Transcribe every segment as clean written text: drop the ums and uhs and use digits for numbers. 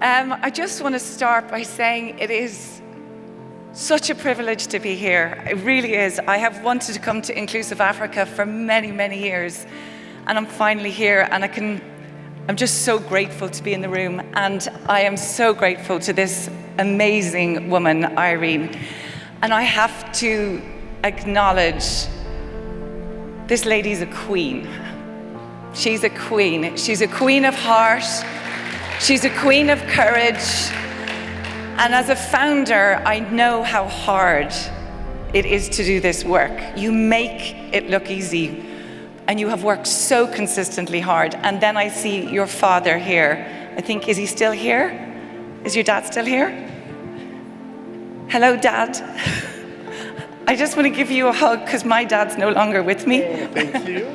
I just want to start by saying it is such a privilege to be here. It really is. I have wanted to come to Inclusive Africa for many, many years, and I'm finally here, and I'm just so grateful to be in the room, and I am so grateful to this amazing woman, Irene. And I have to acknowledge this lady's a queen. She's a queen. She's a queen of heart. She's a queen of courage. And as a founder, I know how hard it is to do this work. You make it look easy, and you have worked so consistently hard. And then I see your father here. I think, is he still here? Is your dad still here? Hello, Dad. I just want to give you a hug because my dad's no longer with me. Oh, thank you.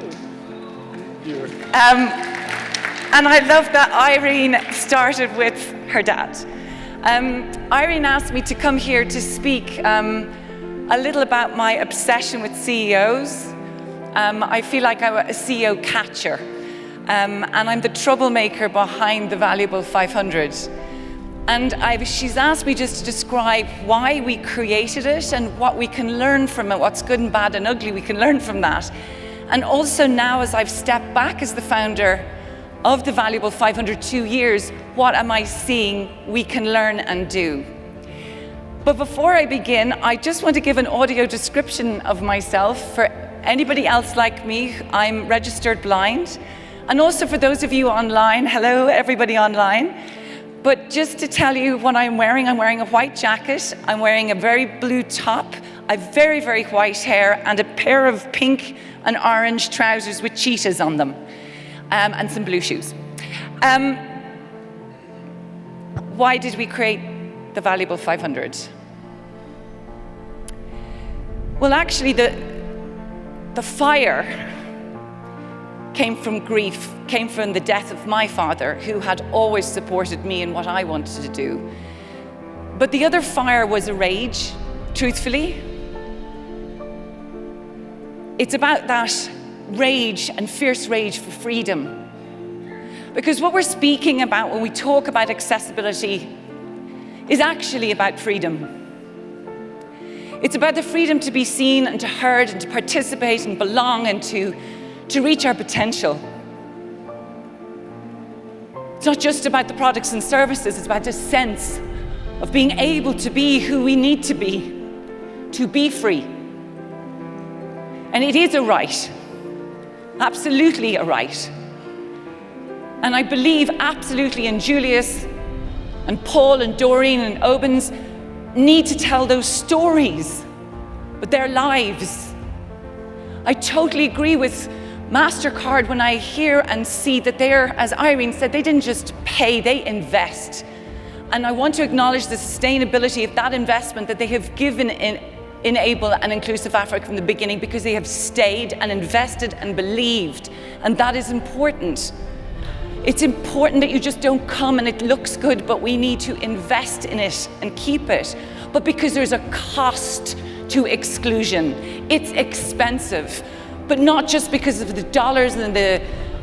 And I love that Irene started with her dad. Irene asked me to come here to speak a little about my obsession with CEOs. I feel like I'm a CEO catcher, and I'm the troublemaker behind the Valuable 500. And she's asked me just to describe why we created it and what we can learn from it, what's good and bad and ugly we can learn from that. And also now, as I've stepped back as the founder of the Valuable 500 2 years, what am I seeing we can learn and do? But before I begin, I just want to give an audio description of myself. For anybody else like me, I'm registered blind. And also for those of you online, hello everybody online. But just to tell you what I'm wearing a white jacket, I'm wearing a very blue top, I have very, very white hair, and a pair of pink and orange trousers with cheetahs on them, and some blue shoes. Why did we create the Valuable 500? Well, actually, the fire came from grief, came from the death of my father, who had always supported me in what I wanted to do. But the other fire was a rage, truthfully. It's about that rage and fierce rage for freedom. Because what we're speaking about when we talk about accessibility is actually about freedom. It's about the freedom to be seen and to heard and to participate and belong and to reach our potential. It's not just about the products and services, it's about the sense of being able to be who we need to be free. And it is a right, absolutely a right. And I believe absolutely in Julius and Paul and Doreen and Oben's need to tell those stories, but their lives. I totally agree with MasterCard when I hear and see that they're, as Irene said, they didn't just pay, they invest. And I want to acknowledge the sustainability of that investment that they have given in Enable and Inclusive Africa from the beginning, because they have stayed and invested and believed, and that is important. It's important that you just don't come and it looks good, but we need to invest in it and keep it. But because there's a cost to exclusion, it's expensive. But not just because of the dollars and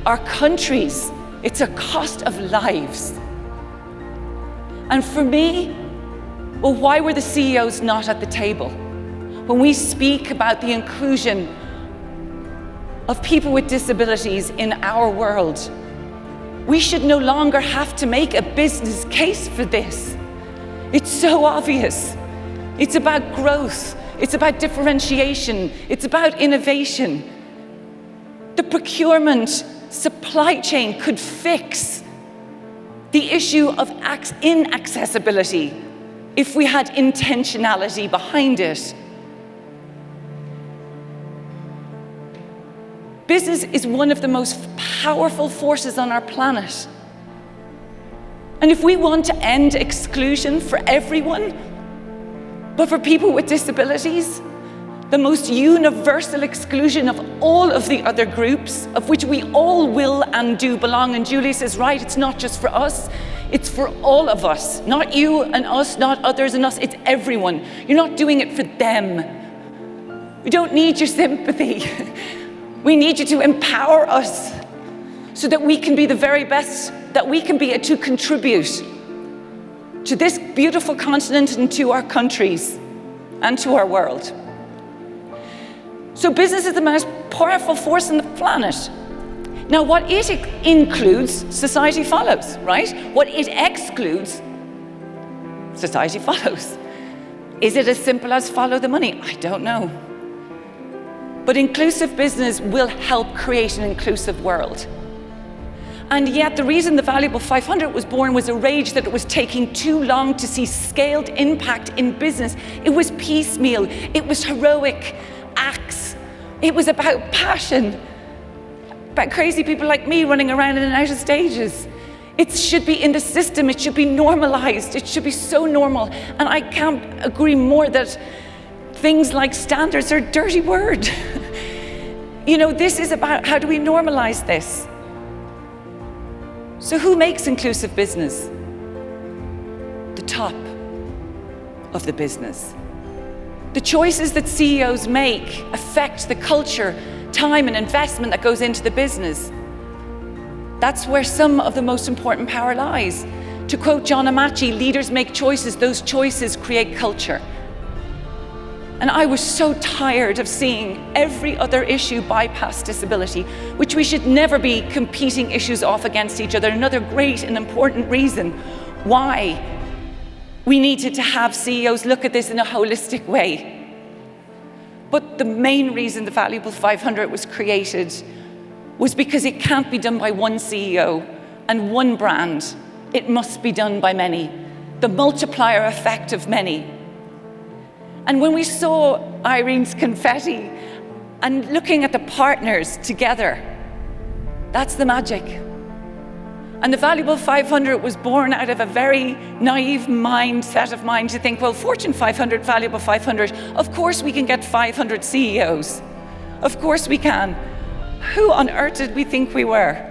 our countries, it's a cost of lives. And for me, well, why were the CEOs not at the table? When we speak about the inclusion of people with disabilities in our world, we should no longer have to make a business case for this. It's so obvious. It's about growth. It's about differentiation. It's about innovation. The procurement supply chain could fix the issue of inaccessibility if we had intentionality behind it. Business is one of the most powerful forces on our planet. And if we want to end exclusion for everyone, but for people with disabilities, the most universal exclusion of all of the other groups, of which we all will and do belong, and Julius is right, it's not just for us, it's for all of us. Not you and us, not others and us, it's everyone. You're not doing it for them. We don't need your sympathy. We need you to empower us so that we can be the very best that we can be, to contribute. to this beautiful continent and to our countries and to our world. So business is the most powerful force on the planet. Now, what it includes, society follows, right? What it excludes, society follows. Is it as simple as follow the money? I don't know. But inclusive business will help create an inclusive world. And yet the reason the Valuable 500 was born was a rage that it was taking too long to see scaled impact in business. It was piecemeal, it was heroic acts, it was about passion, about crazy people like me running around in and out of stages. It should be in the system, it should be normalized, it should be so normal. And I can't agree more that things like standards are a dirty word. You know, this is about how do we normalize this? So who makes inclusive business? The top of the business. The choices that CEOs make affect the culture, time and investment that goes into the business. That's where some of the most important power lies. To quote John Amachi, leaders make choices, those choices create culture. And I was so tired of seeing every other issue bypass disability, which we should never be competing issues off against each other. Another great and important reason why we needed to have CEOs look at this in a holistic way. But the main reason the Valuable 500 was created was because it can't be done by one CEO and one brand. It must be done by many. The multiplier effect of many. And when we saw Irene's confetti and looking at the partners together, that's the magic. And the Valuable 500 was born out of a very naive mindset of mine to think, well, Fortune 500, Valuable 500, of course we can get 500 CEOs. Of course we can. Who on earth did we think we were?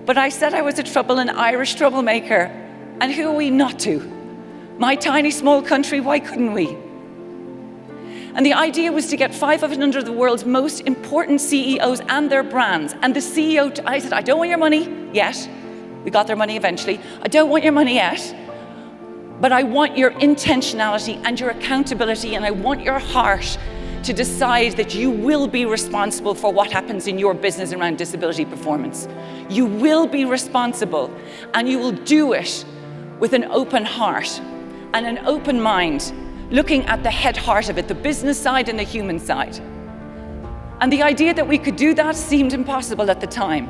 But I said I was an Irish troublemaker, and who are we not to? My tiny small country, why couldn't we? And the idea was to get 500 of the world's most important CEOs and their brands. And the CEO, I said, I don't want your money yet. We got their money eventually. I don't want your money yet, but I want your intentionality and your accountability, and I want your heart to decide that you will be responsible for what happens in your business around disability performance. You will be responsible, and you will do it with an open heart and an open mind, looking at the heart of it, the business side and the human side. And the idea that we could do that seemed impossible at the time,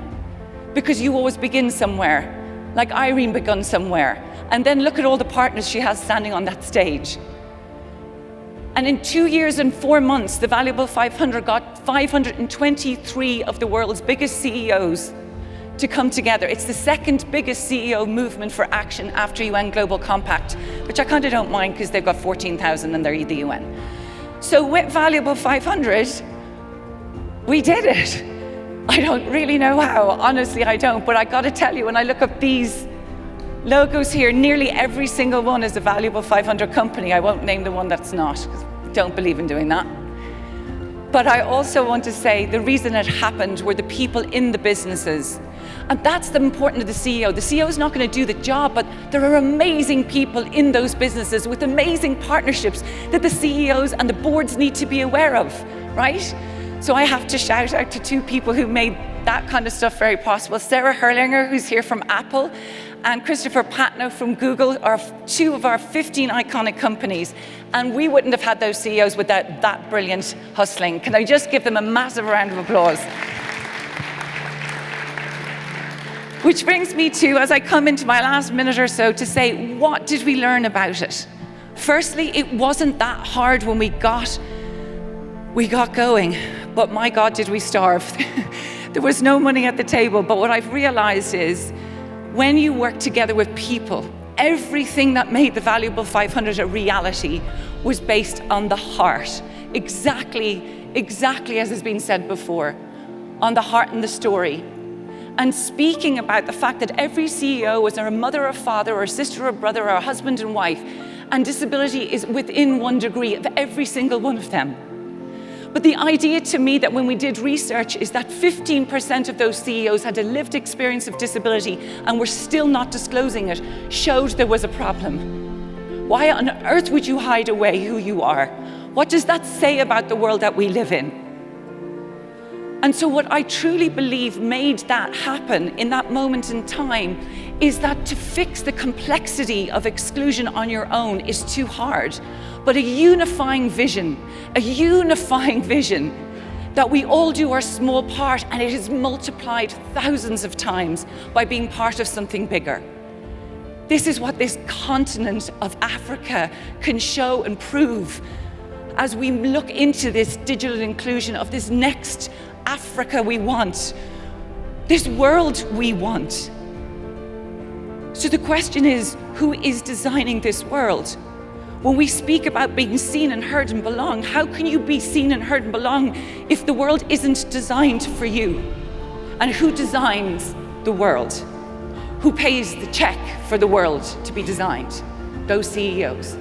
because you always begin somewhere, like Irene begun somewhere, and then look at all the partners she has standing on that stage. And in 2 years and 4 months, the Valuable 500 got 523 of the world's biggest CEOs to come together. It's the second biggest CEO movement for action after UN Global Compact, which I kind of don't mind because they've got 14,000 and they're the UN. So with Valuable 500, we did it. I don't really know how, honestly I don't, but I gotta tell you, when I look up these logos here, nearly every single one is a Valuable 500 company. I won't name the one that's not, because I don't believe in doing that. But I also want to say the reason it happened were the people in the businesses. And that's the important of the CEO. The CEO is not going to do the job, but there are amazing people in those businesses with amazing partnerships that the CEOs and the boards need to be aware of, right? So I have to shout out to two people who made that kind of stuff very possible. Sarah Herlinger, who's here from Apple, and Christopher Patno from Google are two of our 15 iconic companies. And we wouldn't have had those CEOs without that brilliant hustling. Can I just give them a massive round of applause? Which brings me to, as I come into my last minute or so, to say, what did we learn about it? Firstly, it wasn't that hard when we got going, but my God, did we starve. There was no money at the table, but what I've realized is, when you work together with people, everything that made the Valuable 500 a reality was based on the heart. Exactly as has been said before, on the heart and the story. And speaking about the fact that every CEO was a mother or father or sister or brother or a husband and wife, and disability is within 1 degree of every single one of them. But the idea to me that when we did research is that 15% of those CEOs had a lived experience of disability and were still not disclosing it, showed there was a problem. Why on earth would you hide away who you are? What does that say about the world that we live in? And so what I truly believe made that happen in that moment in time is that to fix the complexity of exclusion on your own is too hard. But a unifying vision that we all do our small part, and it is multiplied thousands of times by being part of something bigger. This is what this continent of Africa can show and prove as we look into this digital inclusion of this next Africa we want, this world we want. So the question is, who is designing this world? When we speak about being seen and heard and belong, how can you be seen and heard and belong if the world isn't designed for you? And who designs the world? Who pays the check for the world to be designed? Those CEOs.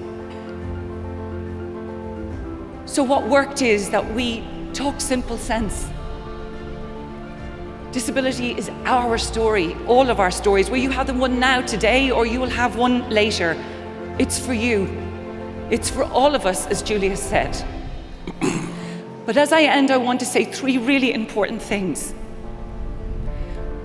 So what worked is that we talk simple sense. Disability is our story, all of our stories. Whether you have the one now today or you will have one later, it's for you. It's for all of us, as Julia said. But as I end, I want to say 3 really important things.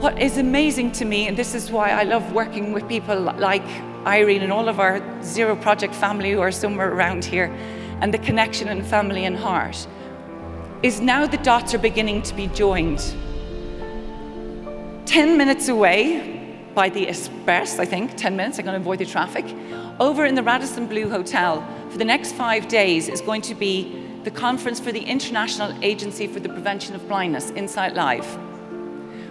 What is amazing to me, and this is why I love working with people like Irene and all of our Zero Project family who are somewhere around here, and the connection and family and heart, is now the dots are beginning to be joined. 10 minutes away by the Express, I think, 10 minutes, I'm going to avoid the traffic, over in the Radisson Blu Hotel for the next 5 days is going to be the conference for the International Agency for the Prevention of Blindness, Insight Live.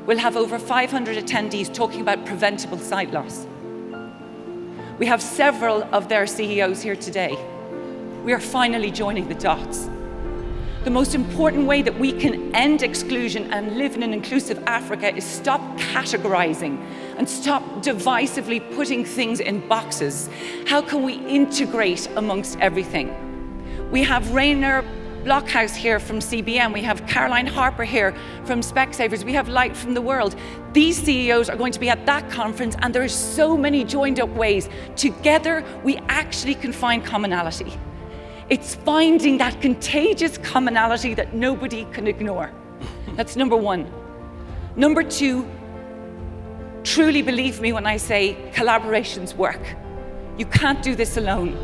We'll have over 500 attendees talking about preventable sight loss. We have several of their CEOs here today. We are finally joining the dots. The most important way that we can end exclusion and live in an inclusive Africa is stop categorizing and stop divisively putting things in boxes. How can we integrate amongst everything? We have Rainer Blockhouse here from CBN. We have Caroline Harper here from Specsavers. We have Light from the World. These CEOs are going to be at that conference, and there are so many joined up ways. Together, we actually can find commonality. It's finding that contagious commonality that nobody can ignore. That's number 1. Number 2, truly believe me when I say collaborations work. You can't do this alone.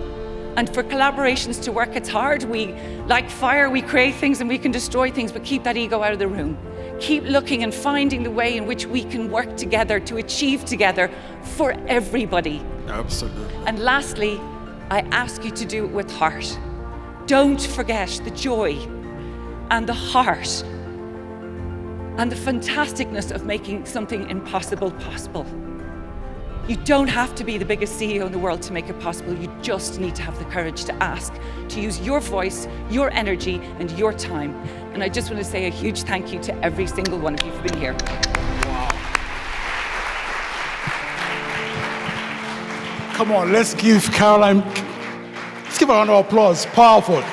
And for collaborations to work, it's hard. We, like fire, we create things and we can destroy things, but keep that ego out of the room. Keep looking and finding the way in which we can work together to achieve together for everybody. Absolutely. And lastly, I ask you to do it with heart. Don't forget the joy and the heart and the fantasticness of making something impossible possible. You don't have to be the biggest CEO in the world to make it possible. You just need to have the courage to ask, to use your voice, your energy, and your time. And I just want to say a huge thank you to every single one of you for being here. Wow. Come on, let's give Caroline, let's give her a round of applause. Powerful.